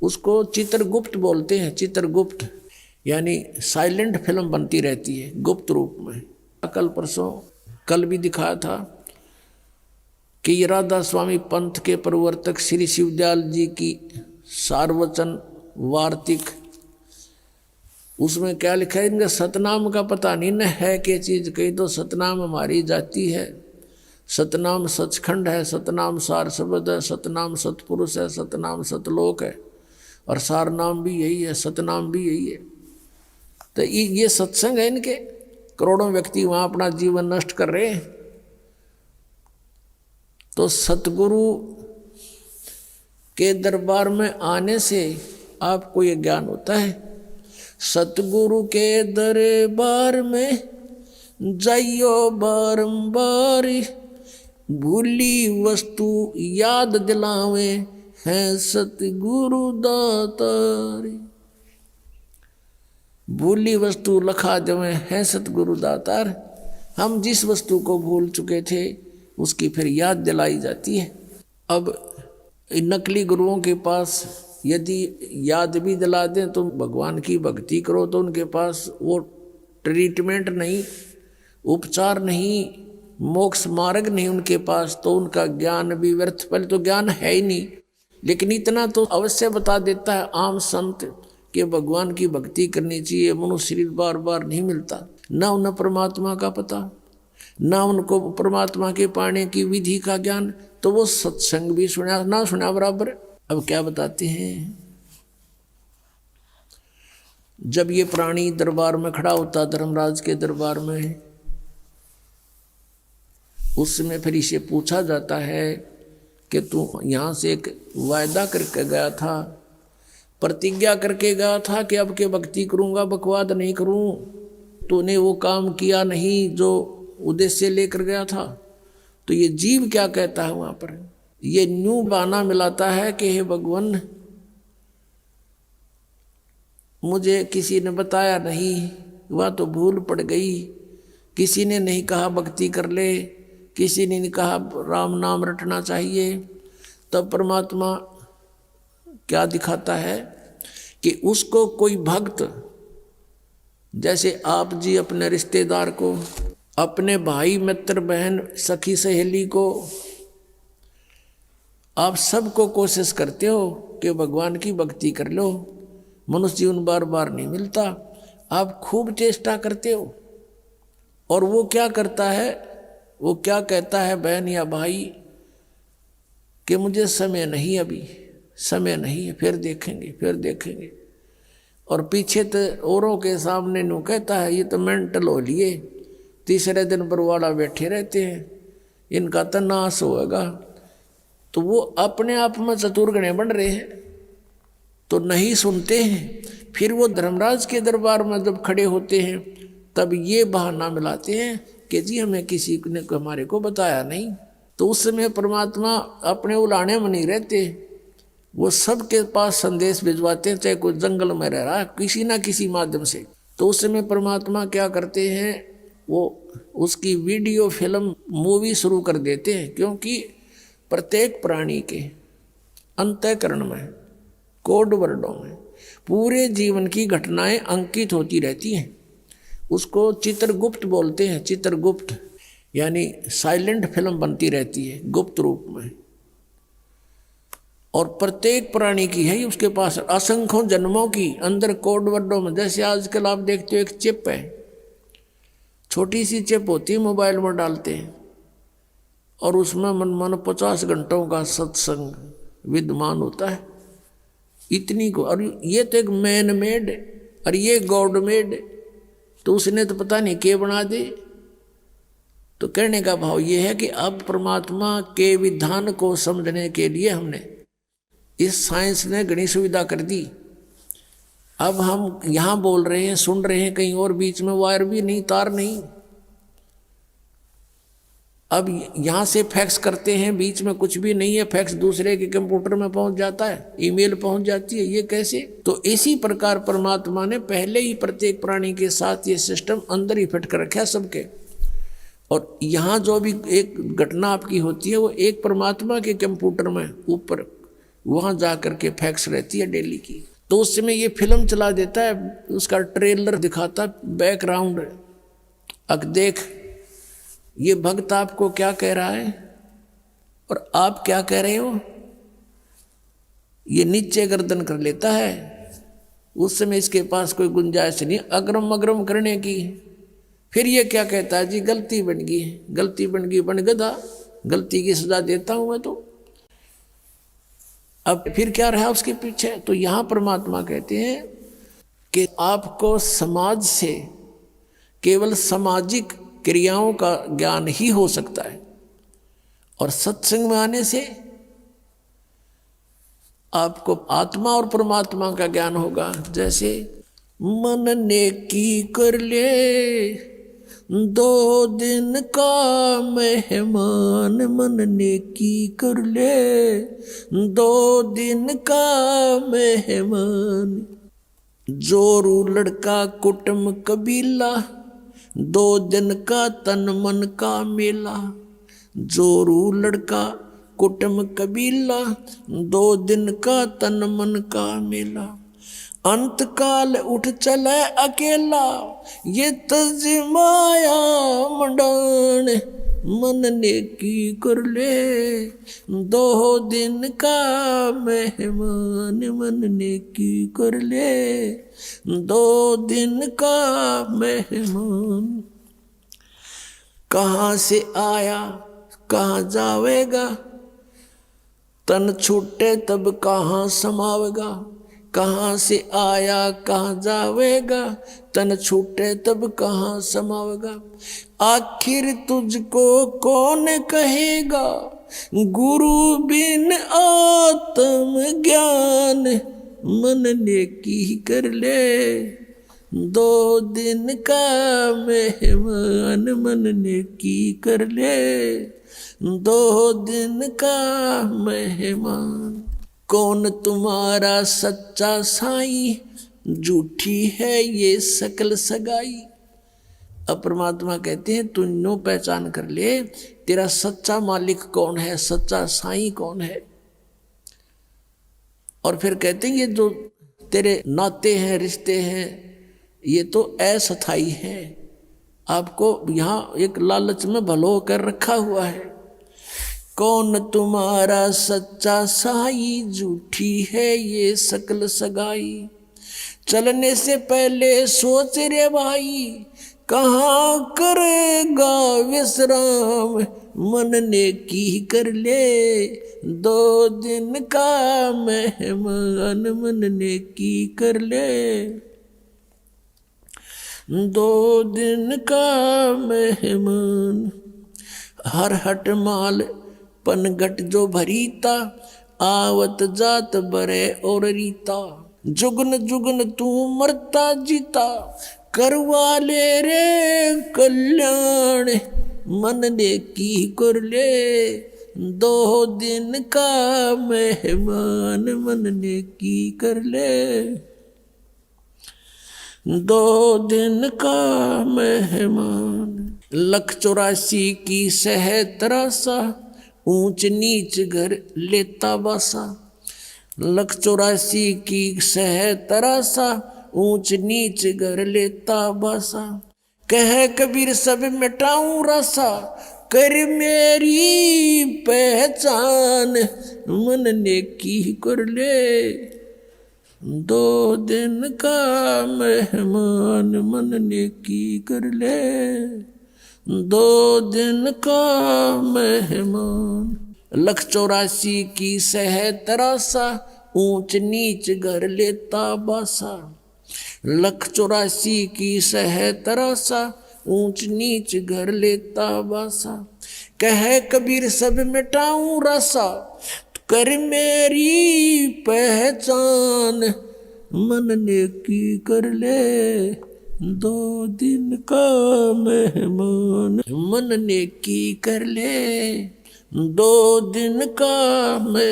उसको चित्रगुप्त बोलते हैं। चित्रगुप्त यानी साइलेंट फिल्म बनती रहती है गुप्त रूप में। कल भी दिखाया था कि ये राधा स्वामी पंथ के प्रवर्तक श्री शिवदयाल जी की सार्वचन वार्तिक, उसमें क्या लिखा है, इनका सतनाम का पता नहीं न है क्या चीज़। कहीं तो सतनाम हमारी जाति है, सतनाम सचखंड है, सतनाम सार शब्द है, सतनाम सतपुरुष है, सतनाम सतलोक है, और सार नाम भी यही है, सतनाम भी यही है। तो ये सत्संग है इनके। करोड़ों व्यक्ति वहाँ अपना जीवन नष्ट कर रहे हैं। तो सतगुरु के दरबार में आने से आपको ये ज्ञान होता है। सतगुरु के दरबार में जाइयो बारंबार, भूली वस्तु याद दिलावे हैं सतगुरु दातारी। भूली वस्तु लखा देवे हैं सतगुरु दातार। हम जिस वस्तु को भूल चुके थे उसकी फिर याद दिलाई जाती है। अब नकली गुरुओं के पास यदि याद भी दिला दें तो भगवान की भक्ति करो तो उनके पास वो ट्रीटमेंट नहीं, उपचार नहीं, मोक्ष मार्ग नहीं उनके पास, तो उनका ज्ञान भी व्यर्थ। पहले तो ज्ञान है ही नहीं, लेकिन इतना तो अवश्य बता देता है आम संत कि भगवान की भक्ति करनी चाहिए। मनुष्य शरीर बार बार नहीं मिलता, ना उन्हें परमात्मा का पता, ना उनको परमात्मा के पाने की विधि का ज्ञान, तो वो सत्संग भी सुना ना सुना बराबर। अब क्या बताते हैं, जब ये प्राणी दरबार में खड़ा होता, धर्मराज के दरबार में, उसमें फिर इसे पूछा जाता है कि तू यहाँ से एक वायदा करके गया था, प्रतिज्ञा करके गया था कि अब के भक्ति करूँगा, बकवाद नहीं करूँ। तूने वो काम किया नहीं जो उद्देश्य लेकर गया था। तो ये जीव क्या कहता है वहाँ पर, ये न्यू बहाना मिलाता है कि हे भगवान, मुझे किसी ने बताया नहीं, वह तो भूल पड़ गई। किसी ने नहीं कहा भक्ति कर ले, किसी ने नहीं कहा राम नाम रटना चाहिए। तब परमात्मा क्या दिखाता है कि उसको कोई भक्त, जैसे आप जी अपने रिश्तेदार को, अपने भाई मित्र बहन सखी सहेली को, आप सबको कोशिश करते हो कि भगवान की भक्ति कर लो। मनुष्य जीवन बार बार नहीं मिलता, आप खूब चेष्टा करते हो। और वो क्या करता है, वो क्या कहता है बहन या भाई कि मुझे समय नहीं, अभी समय नहीं है, फिर देखेंगे फिर देखेंगे। और पीछे तो औरों के सामने नु कहता है ये तो मेंटल हो लिए, तीसरे दिन बरवाड़ा बैठे रहते हैं, इनका तो नाश होगा। तो वो अपने आप में चतुर्गणे बन रहे हैं, तो नहीं सुनते हैं। फिर वो धर्मराज के दरबार में जब खड़े होते हैं तब ये बहाना मिलाते हैं कि जी हमें किसी ने हमारे को बताया नहीं। तो उस समय परमात्मा अपने उलाने में नहीं रहते, वो सबके पास संदेश भिजवाते हैं, चाहे कोई जंगल में रह रहा है किसी ना किसी माध्यम से। तो उस समय परमात्मा क्या करते हैं, वो उसकी वीडियो फिल्म मूवी शुरू कर देते हैं। क्योंकि प्रत्येक प्राणी के अंतःकरण में, कोड वर्डों में पूरे जीवन की घटनाएं अंकित होती रहती हैं। उसको चित्रगुप्त बोलते हैं। चित्रगुप्त यानी साइलेंट फिल्म बनती रहती है गुप्त रूप में, और प्रत्येक प्राणी की है उसके पास असंख्यों जन्मों की अंदर कोड वर्डों में। जैसे आजकल आप देखते हो एक चिप है, छोटी सी चिप होती है, मोबाइल में डालते हैं और उसमें मन 50 घंटों का सत्संग विद्यमान होता है। इतनी को, और ये तो एक मैन मेड और ये गॉड मेड, तो उसने तो पता नहीं क्या बना दे। तो कहने का भाव ये है कि अब परमात्मा के विधान को समझने के लिए हमने इस साइंस ने घनी सुविधा कर दी। अब हम यहाँ बोल रहे हैं, सुन रहे हैं, कहीं और बीच में वायर भी नहीं, तार नहीं। अब यहाँ से फैक्स करते हैं, बीच में कुछ भी नहीं है, फैक्स दूसरे के कंप्यूटर में पहुँच जाता है, ईमेल पहुँच जाती है। ये कैसे? तो इसी प्रकार परमात्मा ने पहले ही प्रत्येक प्राणी के साथ ये सिस्टम अंदर ही फिट कर रखा है सबके। और यहाँ जो भी एक घटना आपकी होती है वो एक परमात्मा के कंप्यूटर में ऊपर वहाँ जा कर के फैक्स रहती है डेली की। तो उस समय ये फिल्म चला देता है, उसका ट्रेलर दिखाता बैकग्राउंड। अब देख ये भक्त आपको क्या कह रहा है और आप क्या कह रहे हो। ये नीचे गर्दन कर लेता है। उस समय इसके पास कोई गुंजाइश नहीं अग्रम अग्रम करने की। फिर ये क्या कहता है, जी गलती बन गई, गलती बन गई, बन गधा, गलती की सजा देता हूं मैं तो। अब फिर क्या रहा उसके पीछे। तो यहां परमात्मा कहते हैं कि आपको समाज से केवल सामाजिक क्रियाओं का ज्ञान ही हो सकता है, और सत्संग में आने से आपको आत्मा और परमात्मा का ज्ञान होगा। जैसे मन नेकी कर ले 2 दिन का मेहमान, मन नेकी कर ले 2 दिन का मेहमान। जोरू लड़का कुटुंब कबीला 2 दिन का तन मन का मेला। जोरू लड़का कुटुंब कबीला 2 दिन का तन मन का मेला। अंत काल उठ चले अकेला ये तज माया मंडान। मन नेकी कर ले 2 दिन का मेहमान, मन नेकी कर ले 2 दिन का मेहमान। कहाँ से आया कहाँ जावेगा, तन छूटे तब कहाँ समावेगा। कहाँ से आया कहाँ जावेगा, तन छूटे तब कहाँ समावेगा। आखिर तुझको कौन कहेगा, गुरु बिन आत्म ज्ञान। मन नेकी कर ले 2 दिन का मेहमान, मन नेकी कर ले 2 दिन का मेहमान। कौन तुम्हारा सच्चा साईं, झूठी है ये सकल सगाई। अब परमात्मा कहते हैं तू नो पहचान कर ले तेरा सच्चा मालिक कौन है, सच्चा साईं कौन है। और फिर कहते हैं ये जो तेरे नाते हैं रिश्ते हैं ये तो अस्थाई है। आपको यहाँ एक लालच में भलो कर रखा हुआ है। कौन तुम्हारा सच्चा साई, झूठी है ये सकल सगाई। चलने से पहले सोच रे भाई, कहाँ करेगा विश्राम। मन नेकी कर ले 2 दिन का मेहमान, मन नेकी कर ले 2 दिन का मेहमान। हर हट माल पनगट जो भरीता, आवत जात बरे और रीता। जुगन जुगन तू मरता जीता, करवा ले रे कल्याण। मन नेकी कर ले 2 दिन का मेहमान, मन नेकी कर ले 2 दिन का मेहमान। 184 की सह तरासा, ऊंच नीच घर लेता बासा। 184 की सह तरासा, ऊंच नीच घर लेता बासा। कह कबीर सब मिटाऊं रासा, कर मेरी पहचान। मन नेकी कर ले 2 दिन का मेहमान, मन नेकी कर ले 2 दिन का मेहमान। 184 की सह तरासा, ऊंच नीच घर लेता बासा। 184 की सह तरासा, ऊंच नीच घर लेता बासा। कह कबीर सब मिटाऊं रासा, कर मेरी पहचान। मन नेकी कर ले 2 दिन का मेहमान, मन नेकी कर ले 2 दिन का